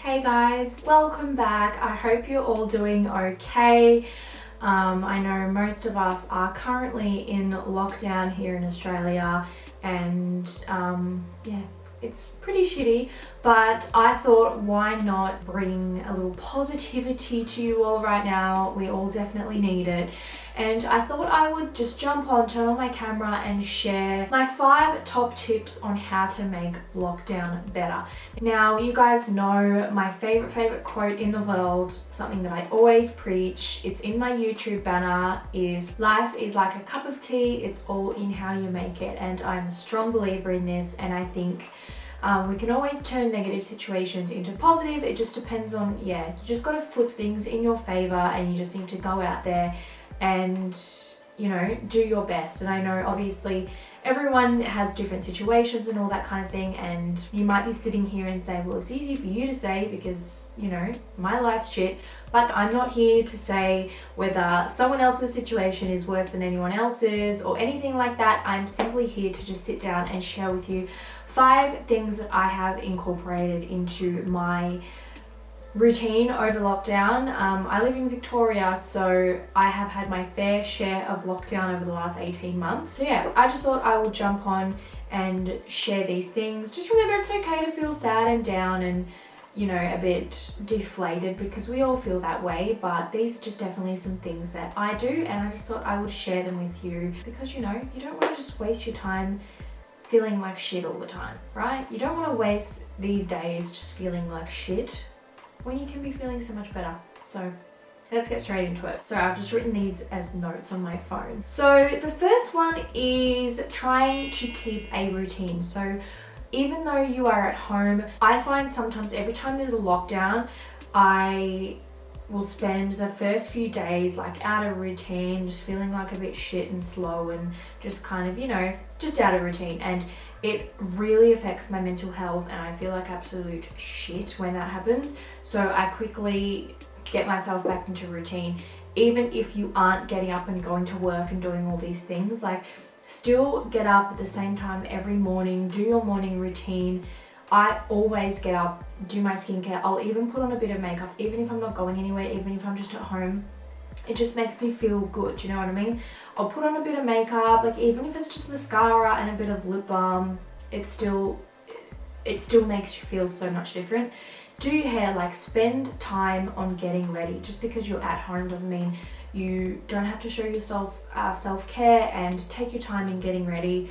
Hey guys, welcome back. I hope you're all doing okay. I know most of us are currently in lockdown here in Australia and yeah, it's pretty shitty, but I thought why not bring a little positivity to you all right now. We all definitely need it. And I thought I would just jump on, turn on my camera and share my 5 top tips on how to make lockdown better. Now, you guys know my favorite quote in the world, something that I always preach, it's in my YouTube banner, is life is like a cup of tea, it's all in how you make it. And I'm a strong believer in this, and I think we can always turn negative situations into positive. It just depends on, you just got to flip things in your favor, and you just need to go out there and do your best. And I know obviously everyone has different situations and all that kind of thing, and you might be sitting here and say, well, it's easy for you to say because my life's shit, but I'm not here to say whether someone else's situation is worse than anyone else's or anything like that. I'm simply here to just sit down and share with you 5 things that I have incorporated into my routine over lockdown. I live in Victoria, so I have had my fair share of lockdown over the last 18 months. So yeah, I just thought I would jump on and share these things. Just remember, it's okay to feel sad and down and a bit deflated, because we all feel that way, but these are just definitely some things that I do, and I just thought I would share them with you because you don't want to just waste your time feeling like shit all the time, right? You don't want to waste these days just feeling like shit when you can be feeling so much better. So let's get straight into it. So I've just written these as notes on my phone. So the first one is trying to keep a routine. So even though you are at home, I find sometimes every time there's a lockdown, I will spend the first few days like out of routine, just feeling like a bit shit and slow and just kind of, just out of routine. And it really affects my mental health, and I feel like absolute shit when that happens. So I quickly get myself back into routine. Even if you aren't getting up and going to work and doing all these things, like still get up at the same time every morning, do your morning routine. I always get up, do my skincare. I'll even put on a bit of makeup, even if I'm not going anywhere, even if I'm just at home. It just makes me feel good, you know what I mean? I'll put on a bit of makeup, like even if it's just mascara and a bit of lip balm, it still makes you feel so much different. Do your hair, like spend time on getting ready. Just because you're at home doesn't mean you don't have to show yourself self-care, and take your time in getting ready.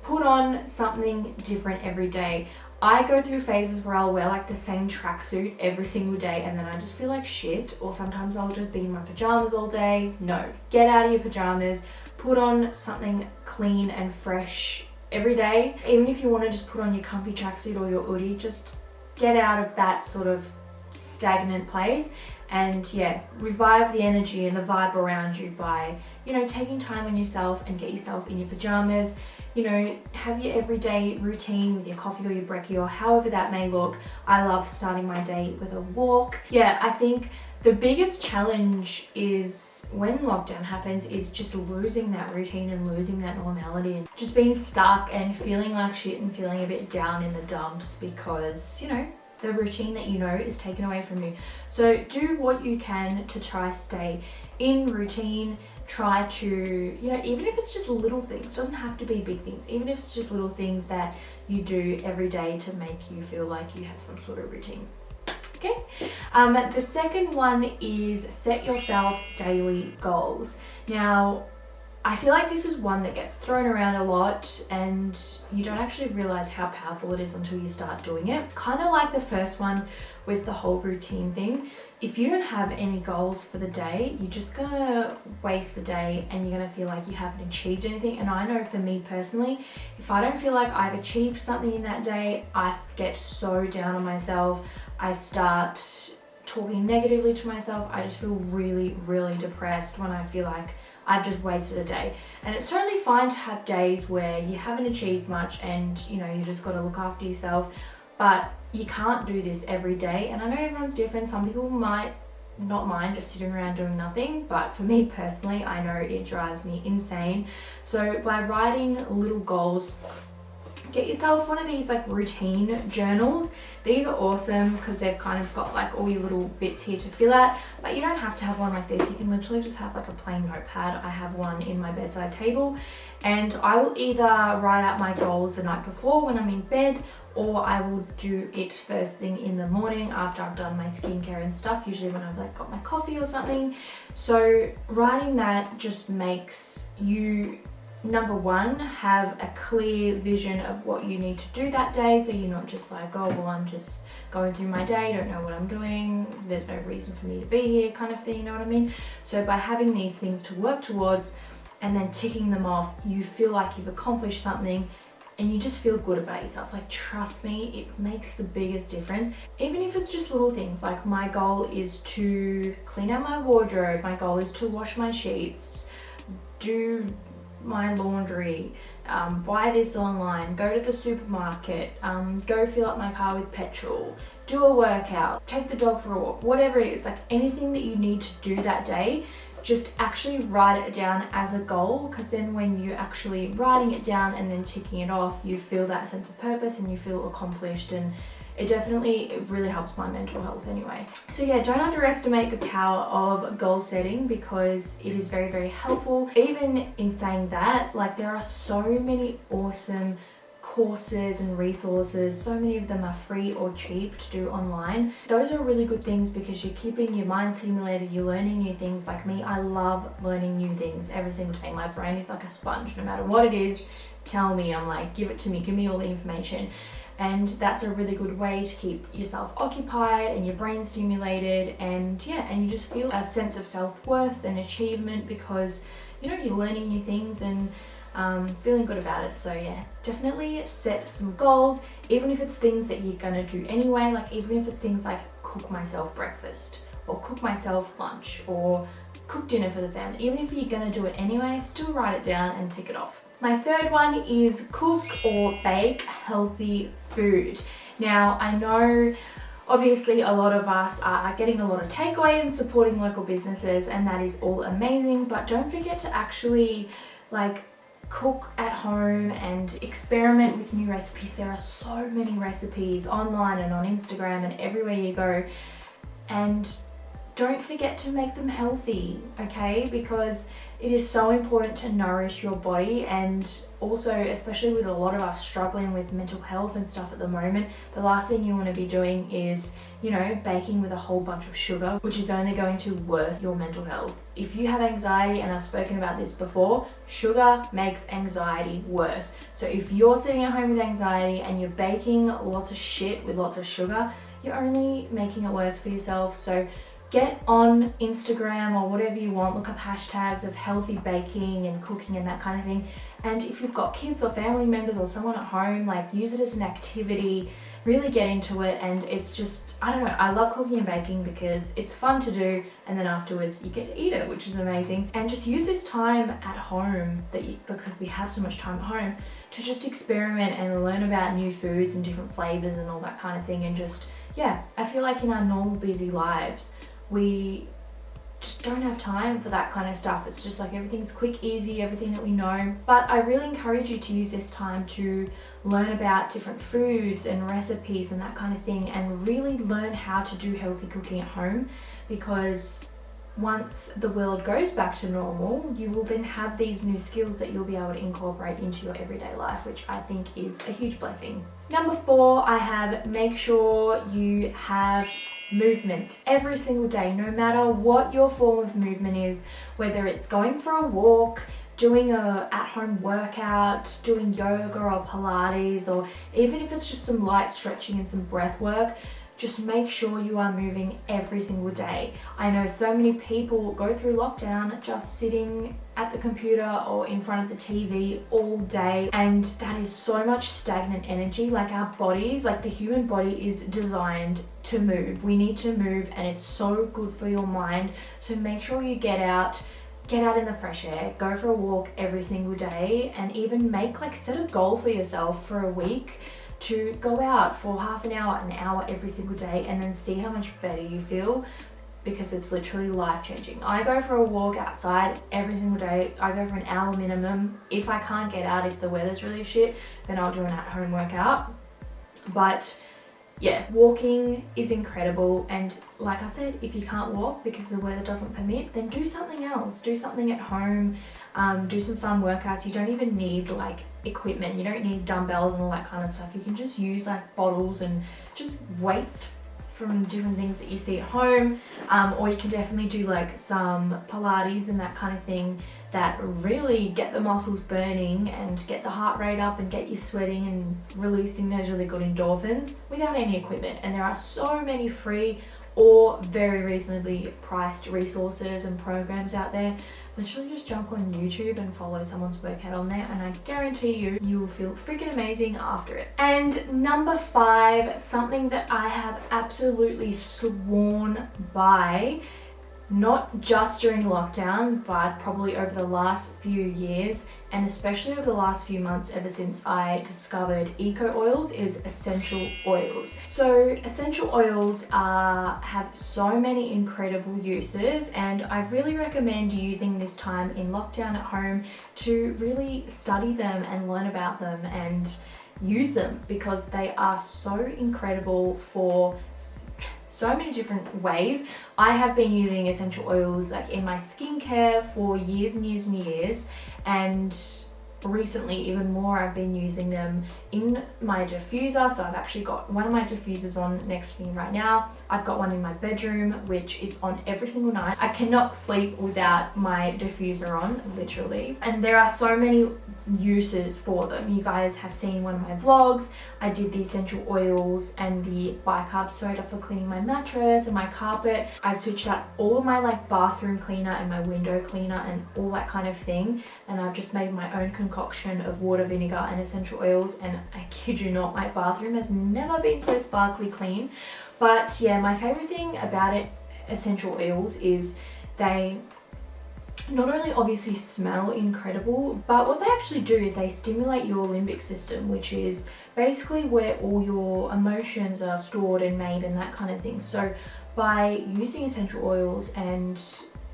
Put on something different every day. I go through phases where I'll wear like the same tracksuit every single day, and then I just feel like shit, or sometimes I'll just be in my pajamas all day. No, get out of your pajamas, put on something clean and fresh every day. Even if you want to just put on your comfy tracksuit or your hoodie, just get out of that sort of stagnant place and revive the energy and the vibe around you by taking time on yourself and get yourself in your pajamas. Have your everyday routine with your coffee or your brekkie or however that may look. I love starting my day with a walk. I think the biggest challenge is when lockdown happens is just losing that routine and losing that normality and just being stuck and feeling like shit and feeling a bit down in the dumps because, the routine that is taken away from you. So do what you can to try stay in routine. Try to, even if it's just little things, doesn't have to be big things, even if it's just little things that you do every day to make you feel like you have some sort of routine. Okay. The second one is set yourself daily goals. Now, I feel like this is one that gets thrown around a lot and you don't actually realize how powerful it is until you start doing it. Kind of like the first one with the whole routine thing. If you don't have any goals for the day, you're just gonna waste the day and you're gonna feel like you haven't achieved anything. And I know for me personally, if I don't feel like I've achieved something in that day, I get so down on myself. I start talking negatively to myself. I just feel really, really depressed when I feel like I've just wasted a day. And it's totally fine to have days where you haven't achieved much and you just got to look after yourself, but you can't do this every day. And I know everyone's different. Some people might not mind just sitting around doing nothing, but for me personally, I know it drives me insane. So by writing little goals get yourself one of these like routine journals. These are awesome because they've kind of got like all your little bits here to fill out, but you don't have to have one like this. You can literally just have like a plain notepad. I have one in my bedside table, and I will either write out my goals the night before when I'm in bed, or I will do it first thing in the morning after I've done my skincare and stuff, usually when I've like got my coffee or something. So writing that just makes you, number one, have a clear vision of what you need to do that day, so you're not just like, oh well, I'm just going through my day, don't know what I'm doing, there's no reason for me to be here kind of thing, you know what I mean? So by having these things to work towards and then ticking them off, you feel like you've accomplished something and you just feel good about yourself. Like, trust me, it makes the biggest difference. Even if it's just little things, like my goal is to clean out my wardrobe, my goal is to wash my sheets, do my laundry, buy this online, go to the supermarket, go fill up my car with petrol, do a workout, take the dog for a walk, whatever it is, like anything that you need to do that day, just actually write it down as a goal, because then when you're actually writing it down and then ticking it off, you feel that sense of purpose and you feel accomplished, and it really helps my mental health anyway. So yeah, don't underestimate the power of goal setting, because it is very, very helpful. Even in saying that, like, there are so many awesome courses and resources. So many of them are free or cheap to do online. Those are really good things because you're keeping your mind stimulated, you're learning new things. Like me, I love learning new things every single day. My brain is like a sponge. No matter what it is, tell me. I'm like, give it to me, give me all the information. And that's a really good way to keep yourself occupied and your brain stimulated, and yeah, and you just feel a sense of self-worth and achievement because, you know, you're learning new things and feeling good about it. So yeah, definitely set some goals, even if it's things that you're gonna do anyway. Like, even if it's things like cook myself breakfast or cook myself lunch or cook dinner for the family, even if you're gonna do it anyway, still write it down and tick it off. My third one is cook or bake healthy food. Now, I know obviously a lot of us are getting a lot of takeaway and supporting local businesses, and that is all amazing, but don't forget to actually like cook at home and experiment with new recipes. There are so many recipes online and on Instagram and everywhere you go, and don't forget to make them healthy, okay? Because it is so important to nourish your body, and also, especially with a lot of us struggling with mental health and stuff at the moment, the last thing you want to be doing is, you know, baking with a whole bunch of sugar, which is only going to worsen your mental health. If you have anxiety, and I've spoken about this before, sugar makes anxiety worse. So if you're sitting at home with anxiety and you're baking lots of shit with lots of sugar, you're only making it worse for yourself. So get on Instagram or whatever you want, look up hashtags of healthy baking and cooking and that kind of thing. And if you've got kids or family members or someone at home, like, use it as an activity, really get into it. And it's just, I don't know, I love cooking and baking because it's fun to do, and then afterwards you get to eat it, which is amazing. And just use this time at home, because we have so much time at home, to just experiment and learn about new foods and different flavors and all that kind of thing. And just, yeah, I feel like in our normal busy lives, we just don't have time for that kind of stuff. It's just like everything's quick, easy, everything that we know. But I really encourage you to use this time to learn about different foods and recipes and that kind of thing, and really learn how to do healthy cooking at home, because once the world goes back to normal, you will then have these new skills that you'll be able to incorporate into your everyday life, which I think is a huge blessing. Number 4, I have make sure you have movement every single day, no matter what your form of movement is, whether it's going for a walk, doing a at-home workout, doing yoga or Pilates, or even if it's just some light stretching and some breath work. Just make sure you are moving every single day. I know so many people go through lockdown just sitting at the computer or in front of the TV all day, and that is so much stagnant energy. Like, our bodies, like the human body, is designed to move. We need to move, and it's so good for your mind. So make sure you get out in the fresh air, go for a walk every single day, and even set a goal for yourself for a week to go out for half an hour every single day, and then see how much better you feel. because it's literally life-changing. I go for a walk outside every single day. I go for an hour minimum. If I can't get out, if the weather's really shit, then I'll do an at-home workout. But yeah, walking is incredible, and like I said, if you can't walk because the weather doesn't permit, then do something else. Do something at home, do some fun workouts. You don't even need like equipment. You don't need dumbbells and all that kind of stuff. You can just use like bottles and just weights from different things that you see at home, or you can definitely do like some Pilates and that kind of thing that really get the muscles burning and get the heart rate up and get you sweating and releasing those really good endorphins without any equipment. And there are so many free or very reasonably priced resources and programs out there. Literally just jump on YouTube and follow someone's workout on there, and I guarantee you will feel freaking amazing after it. And number 5, something that I have absolutely sworn by, not just during lockdown, but probably over the last few years, and especially over the last few months ever since I discovered eco oils, is essential oils. So essential oils have so many incredible uses, and I really recommend using this time in lockdown at home to really study them and learn about them and use them, because they are so incredible for so many different ways. I have been using essential oils like in my skincare for years and years and years, and recently even more I've been using them in my diffuser. So I've actually got one of my diffusers on next to me right now. I've got one in my bedroom which is on every single night. I cannot sleep without my diffuser on, literally. And there are so many uses for them. You guys have seen one of my vlogs. I did the essential oils and the bicarb soda for cleaning my mattress and my carpet. I switched out all of my like bathroom cleaner and my window cleaner and all that kind of thing, and I've just made my own concoction of water, vinegar and essential oils, and I kid you not, my bathroom has never been so sparkly clean. But yeah, my favorite thing about essential oils is they not only obviously smell incredible, but what they actually do is they stimulate your limbic system, which is basically where all your emotions are stored and made and that kind of thing. So by using essential oils and,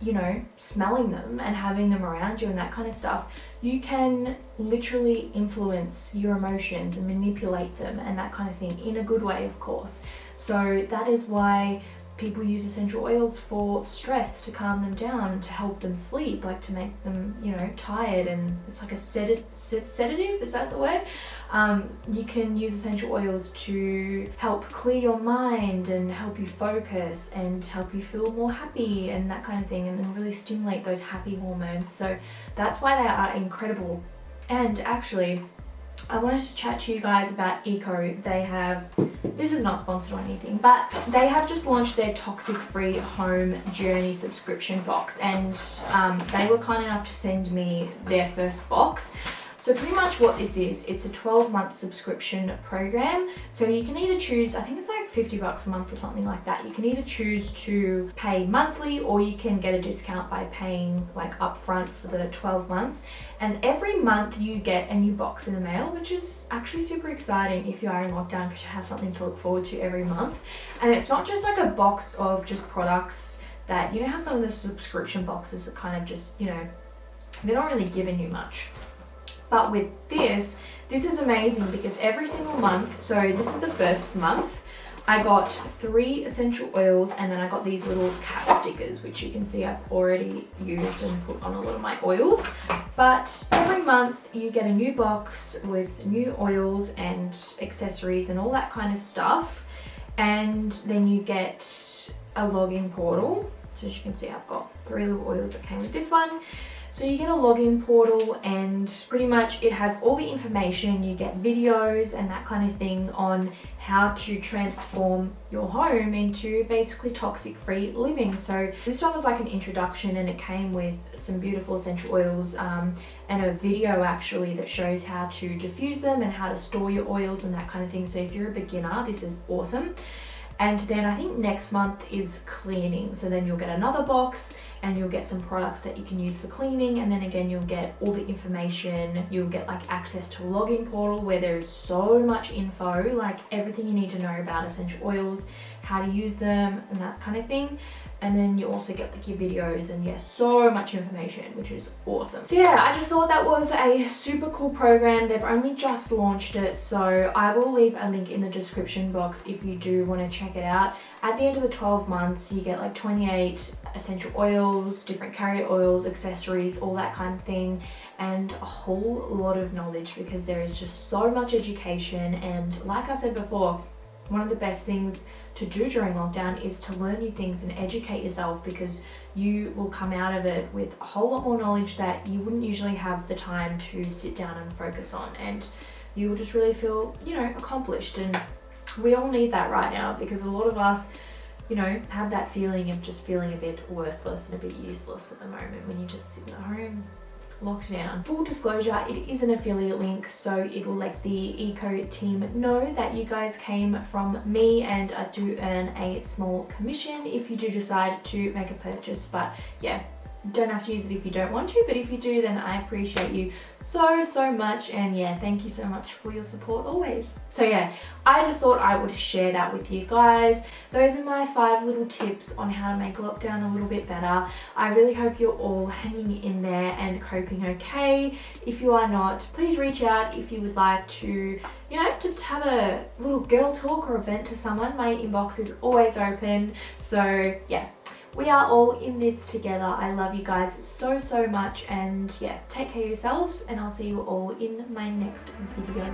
you know, smelling them and having them around you and that kind of stuff, you can literally influence your emotions and manipulate them and that kind of thing, in a good way, of course. So that is why people use essential oils for stress, to calm them down, to help them sleep, like to make them, you know, tired, and it's like a sedative, is that the word? You can use essential oils to help clear your mind and help you focus and help you feel more happy and that kind of thing, and then really stimulate those happy hormones. So that's why they are incredible. And actually, I wanted to chat to you guys about Eco. They have, this is not sponsored or anything, but they have just launched their toxic-free home journey subscription box, and they were kind enough to send me their first box. So pretty much what this is, it's a 12-month subscription program. So you can either choose, I think it's like $50 a month or something like that. You can either choose to pay monthly, or you can get a discount by paying like upfront for the 12 months. And every month you get a new box in the mail, which is actually super exciting if you are in lockdown, because you have something to look forward to every month. And it's not just like a box of just products that, you know how some of the subscription boxes are kind of just, you know, they're not really giving you much. But with this is amazing, because every single month, so this is the first month, I got 3 essential oils, and then I got these little cat stickers, which you can see I've already used and put on a lot of my oils. But every month you get a new box with new oils and accessories and all that kind of stuff. And then you get a login portal. So as you can see, I've got 3 little oils that came with this one. So you get a login portal, and pretty much it has all the information. You get videos and that kind of thing on how to transform your home into basically toxic-free living. So this one was like an introduction, and it came with some beautiful essential oils and a video actually that shows how to diffuse them and how to store your oils and that kind of thing. So if you're a beginner, this is awesome. And then I think next month is cleaning. So then you'll get another box, and you'll get some products that you can use for cleaning. And then again, you'll get all the information. You'll get like access to a login portal where there's so much info, like everything you need to know about essential oils, how to use them and that kind of thing. And then you also get like your videos and yeah, so much information, which is awesome. So yeah, I just thought that was a super cool program. They've only just launched it, so I will leave a link in the description box if you do want to check it out. At the end of the 12 months, you get like 28 essential oils, different carrier oils, accessories, all that kind of thing, and a whole lot of knowledge, because there is just so much education. And like I said before, one of the best things to do during lockdown is to learn new things and educate yourself, because you will come out of it with a whole lot more knowledge that you wouldn't usually have the time to sit down and focus on, and you will just really feel, you know, accomplished. And we all need that right now, because a lot of us, you know, have that feeling of just feeling a bit worthless and a bit useless at the moment when you're just sitting at home locked down. Full disclosure, it is an affiliate link, so it will let the Eco team know that you guys came from me, and I do earn a small commission if you do decide to make a purchase. But yeah, don't have to use it if you don't want to, but if you do, then I appreciate you so much. And yeah, thank you so much for your support always. So yeah, I just thought I would share that with you guys. Those are my 5 little tips on how to make lockdown a little bit better. I really hope you're all hanging in there and coping okay. If you are not, please reach out if you would like to, you know, just have a little girl talk or a vent to someone. My inbox is always open. So yeah, we are all in this together. I love you guys so much, and yeah, take care of yourselves, and I'll see you all in my next video.